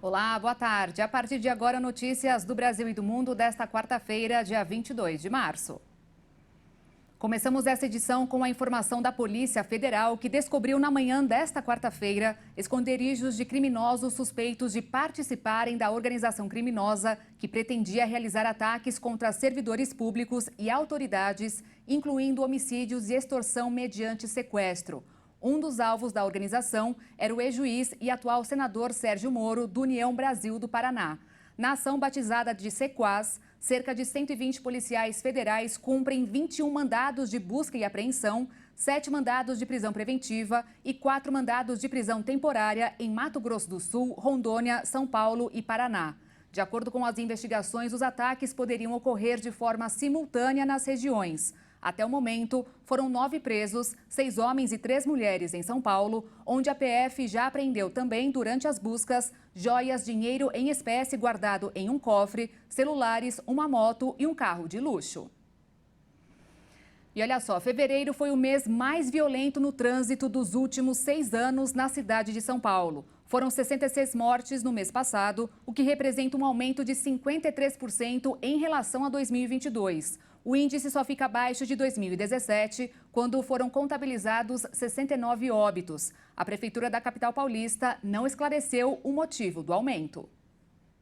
Olá, boa tarde. A partir de agora, notícias do Brasil e do mundo desta quarta-feira, dia 22 de março. Começamos essa edição com a informação da Polícia Federal, que descobriu na manhã desta quarta-feira esconderijos de criminosos suspeitos de participarem da organização criminosa que pretendia realizar ataques contra servidores públicos e autoridades, incluindo homicídios e extorsão mediante sequestro. Um dos alvos da organização era o ex-juiz e atual senador Sérgio Moro, do União Brasil do Paraná. Na ação batizada de Sequaz, cerca de 120 policiais federais cumprem 21 mandados de busca e apreensão, 7 mandados de prisão preventiva e 4 mandados de prisão temporária em Mato Grosso do Sul, Rondônia, São Paulo e Paraná. De acordo com as investigações, os ataques poderiam ocorrer de forma simultânea nas regiões. Até o momento, foram 9 presos, 6 homens e 3 mulheres em São Paulo, onde a PF já apreendeu também, durante as buscas, joias, dinheiro em espécie guardado em um cofre, celulares, uma moto e um carro de luxo. E olha só, fevereiro foi o mês mais violento no trânsito dos últimos 6 anos na cidade de São Paulo. Foram 66 mortes no mês passado, o que representa um aumento de 53% em relação a 2022. O índice só fica abaixo de 2017, quando foram contabilizados 69 óbitos. A Prefeitura da capital paulista não esclareceu o motivo do aumento.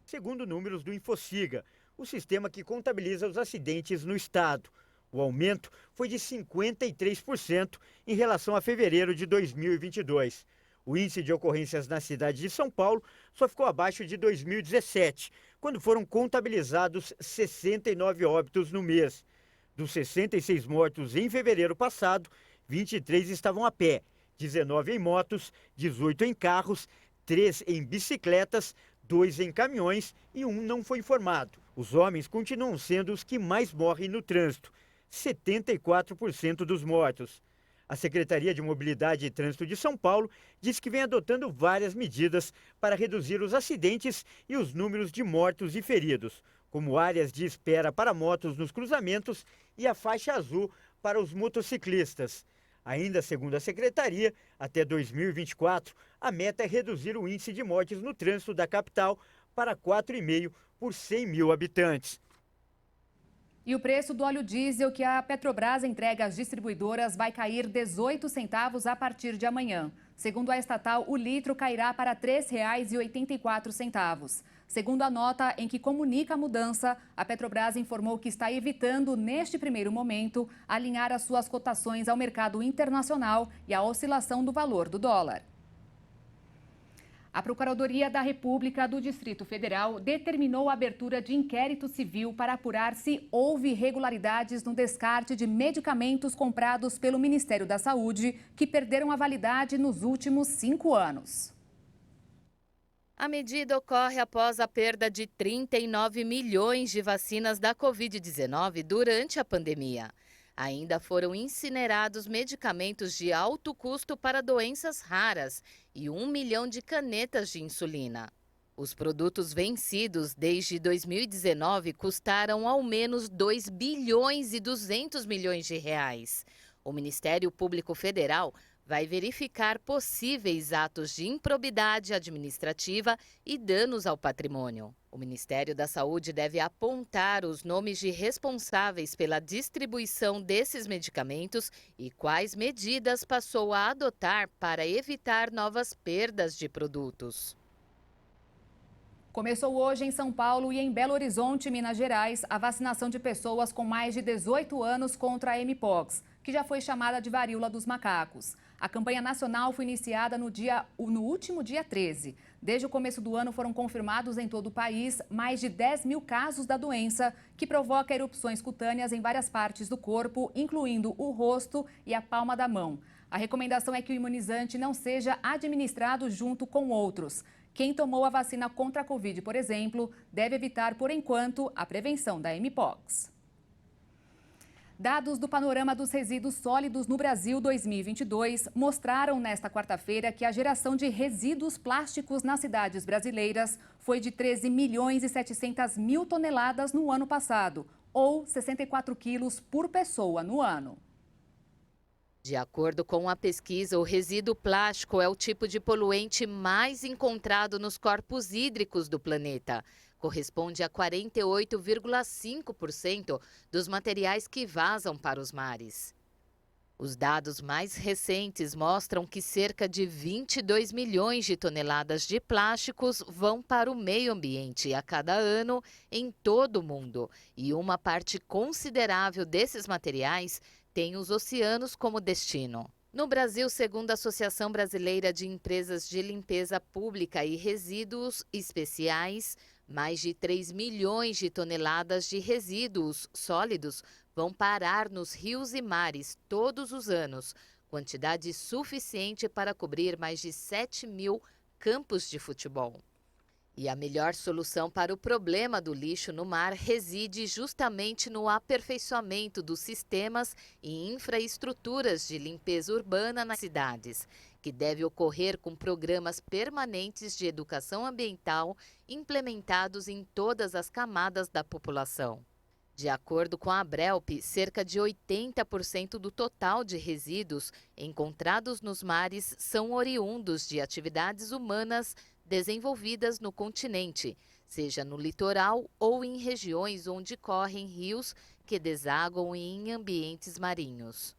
Segundo números do Infociga, o sistema que contabiliza os acidentes no estado, o aumento foi de 53% em relação a fevereiro de 2022. O índice de ocorrências na cidade de São Paulo só ficou abaixo de 2017, quando foram contabilizados 69 óbitos no mês. Dos 66 mortos em fevereiro passado, 23 estavam a pé, 19 em motos, 18 em carros, 3 em bicicletas, 2 em caminhões e 1 não foi informado. Os homens continuam sendo os que mais morrem no trânsito, 74% dos mortos. A Secretaria de Mobilidade e Trânsito de São Paulo diz que vem adotando várias medidas para reduzir os acidentes e os números de mortos e feridos, como áreas de espera para motos nos cruzamentos e a faixa azul para os motociclistas. Ainda segundo a Secretaria, até 2024, a meta é reduzir o índice de mortes no trânsito da capital para 4,5 por 100 mil habitantes. E o preço do óleo diesel que a Petrobras entrega às distribuidoras vai cair 18 centavos a partir de amanhã. Segundo a estatal, o litro cairá para R$ 3,84. Segundo a nota em que comunica a mudança, a Petrobras informou que está evitando, neste primeiro momento, alinhar as suas cotações ao mercado internacional e à oscilação do valor do dólar. A Procuradoria da República do Distrito Federal determinou a abertura de inquérito civil para apurar se houve irregularidades no descarte de medicamentos comprados pelo Ministério da Saúde que perderam a validade nos últimos 5 anos. A medida ocorre após a perda de 39 milhões de vacinas da Covid-19 durante a pandemia. Ainda foram incinerados medicamentos de alto custo para doenças raras e 1 milhão de canetas de insulina. Os produtos vencidos desde 2019 custaram ao menos 2 bilhões e 200 milhões de reais. O Ministério Público Federal vai verificar possíveis atos de improbidade administrativa e danos ao patrimônio. O Ministério da Saúde deve apontar os nomes de responsáveis pela distribuição desses medicamentos e quais medidas passou a adotar para evitar novas perdas de produtos. Começou hoje em São Paulo e em Belo Horizonte, Minas Gerais, a vacinação de pessoas com mais de 18 anos contra a Mpox, que já foi chamada de varíola dos macacos. A campanha nacional foi iniciada no último dia 13. Desde o começo do ano foram confirmados em todo o país mais de 10 mil casos da doença, que provoca erupções cutâneas em várias partes do corpo, incluindo o rosto e a palma da mão. A recomendação é que o imunizante não seja administrado junto com outros. Quem tomou a vacina contra a Covid, por exemplo, deve evitar, por enquanto, a prevenção da Mpox. Dados do Panorama dos Resíduos Sólidos no Brasil 2022 mostraram nesta quarta-feira que a geração de resíduos plásticos nas cidades brasileiras foi de 13 milhões e 700 mil toneladas no ano passado, ou 64 quilos por pessoa no ano. De acordo com a pesquisa, o resíduo plástico é o tipo de poluente mais encontrado nos corpos hídricos do planeta. Corresponde a 48,5% dos materiais que vazam para os mares. Os dados mais recentes mostram que cerca de 22 milhões de toneladas de plásticos vão para o meio ambiente a cada ano em todo o mundo. E uma parte considerável desses materiais tem os oceanos como destino. No Brasil, segundo a Associação Brasileira de Empresas de Limpeza Pública e Resíduos Especiais, mais de 3 milhões de toneladas de resíduos sólidos vão parar nos rios e mares todos os anos, quantidade suficiente para cobrir mais de 7 mil campos de futebol. E a melhor solução para o problema do lixo no mar reside justamente no aperfeiçoamento dos sistemas e infraestruturas de limpeza urbana nas cidades, que deve ocorrer com programas permanentes de educação ambiental implementados em todas as camadas da população. De acordo com a Abrelp, cerca de 80% do total de resíduos encontrados nos mares são oriundos de atividades humanas desenvolvidas no continente, seja no litoral ou em regiões onde correm rios que desaguam em ambientes marinhos.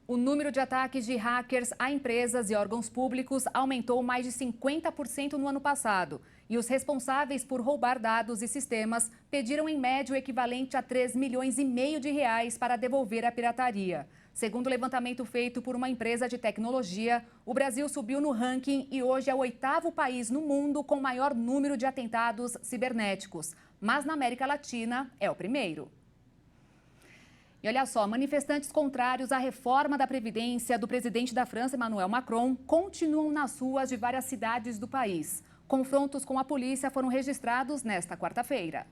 O número de ataques de hackers a empresas e órgãos públicos aumentou mais de 50% no ano passado. E os responsáveis por roubar dados e sistemas pediram em média o equivalente a 3,5 milhões de reais para devolver a pirataria. Segundo o levantamento feito por uma empresa de tecnologia, o Brasil subiu no ranking e hoje é o 8º país no mundo com maior número de atentados cibernéticos. Mas na América Latina é o primeiro. E olha só, manifestantes contrários à reforma da Previdência do presidente da França, Emmanuel Macron, continuam nas ruas de várias cidades do país. Confrontos com a polícia foram registrados nesta quarta-feira.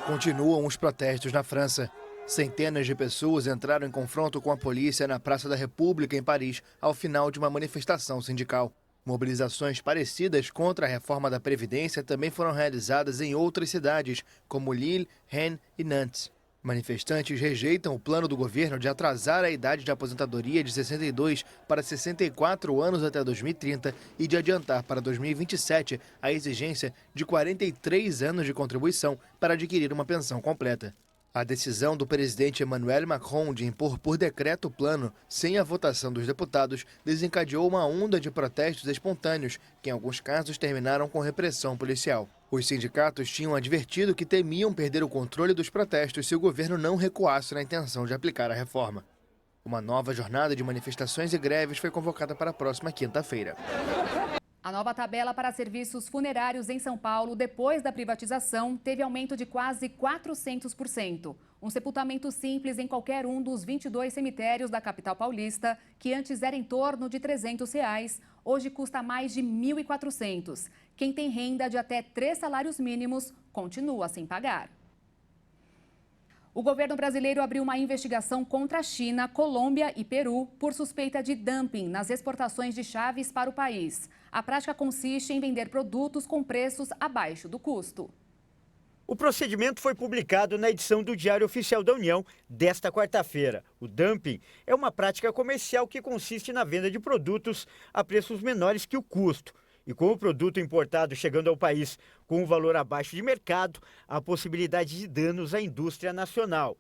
Continuam os protestos na França. Centenas de pessoas entraram em confronto com a polícia na Praça da República, em Paris, ao final de uma manifestação sindical. Mobilizações parecidas contra a reforma da Previdência também foram realizadas em outras cidades, como Lille, Rennes e Nantes. Manifestantes rejeitam o plano do governo de atrasar a idade de aposentadoria de 62 para 64 anos até 2030 e de adiantar para 2027 a exigência de 43 anos de contribuição para adquirir uma pensão completa. A decisão do presidente Emmanuel Macron de impor por decreto o plano, sem a votação dos deputados, desencadeou uma onda de protestos espontâneos, que em alguns casos terminaram com repressão policial. Os sindicatos tinham advertido que temiam perder o controle dos protestos se o governo não recuasse na intenção de aplicar a reforma. Uma nova jornada de manifestações e greves foi convocada para a próxima quinta-feira. A nova tabela para serviços funerários em São Paulo, depois da privatização, teve aumento de quase 400%. Um sepultamento simples em qualquer um dos 22 cemitérios da capital paulista, que antes era em torno de R$ 300, hoje custa mais de R$ 1.400. Quem tem renda de até 3 salários mínimos continua sem pagar. O governo brasileiro abriu uma investigação contra a China, Colômbia e Peru por suspeita de dumping nas exportações de chaves para o país. A prática consiste em vender produtos com preços abaixo do custo. O procedimento foi publicado na edição do Diário Oficial da União desta quarta-feira. O dumping é uma prática comercial que consiste na venda de produtos a preços menores que o custo. E com o produto importado chegando ao país com um valor abaixo de mercado, há possibilidade de danos à indústria nacional.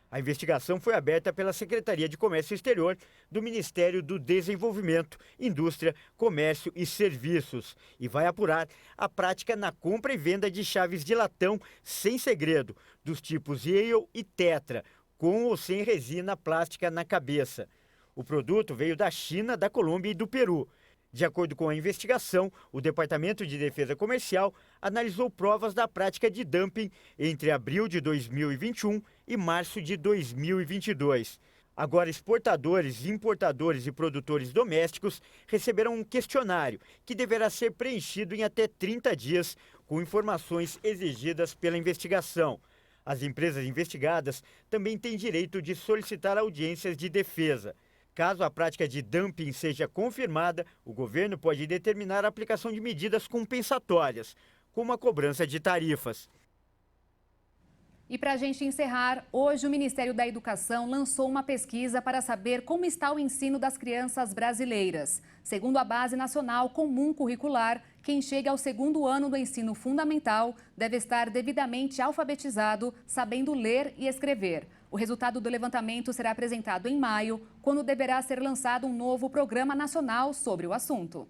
A investigação foi aberta pela Secretaria de Comércio Exterior do Ministério do Desenvolvimento, Indústria, Comércio e Serviços e vai apurar a prática na compra e venda de chaves de latão sem segredo, dos tipos Yale e Tetra, com ou sem resina plástica na cabeça. O produto veio da China, da Colômbia e do Peru. De acordo com a investigação, o Departamento de Defesa Comercial analisou provas da prática de dumping entre abril de 2021 e março de 2022. Agora, exportadores, importadores e produtores domésticos receberão um questionário que deverá ser preenchido em até 30 dias com informações exigidas pela investigação. As empresas investigadas também têm direito de solicitar audiências de defesa. Caso a prática de dumping seja confirmada, o governo pode determinar a aplicação de medidas compensatórias, como a cobrança de tarifas. E para a gente encerrar, hoje o Ministério da Educação lançou uma pesquisa para saber como está o ensino das crianças brasileiras. Segundo a Base Nacional Comum Curricular, quem chega ao segundo ano do ensino fundamental deve estar devidamente alfabetizado, sabendo ler e escrever. O resultado do levantamento será apresentado em maio, quando deverá ser lançado um novo programa nacional sobre o assunto.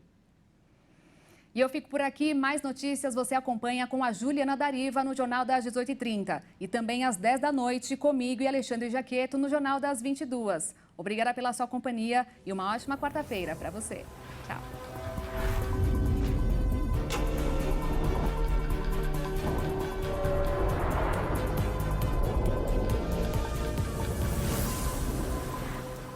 E eu fico por aqui. Mais notícias você acompanha com a Juliana Dariva no Jornal das 18h30. E também às 10 da noite comigo e Alexandre Jaqueto no Jornal das 22h. Obrigada pela sua companhia e uma ótima quarta-feira para você. Tchau.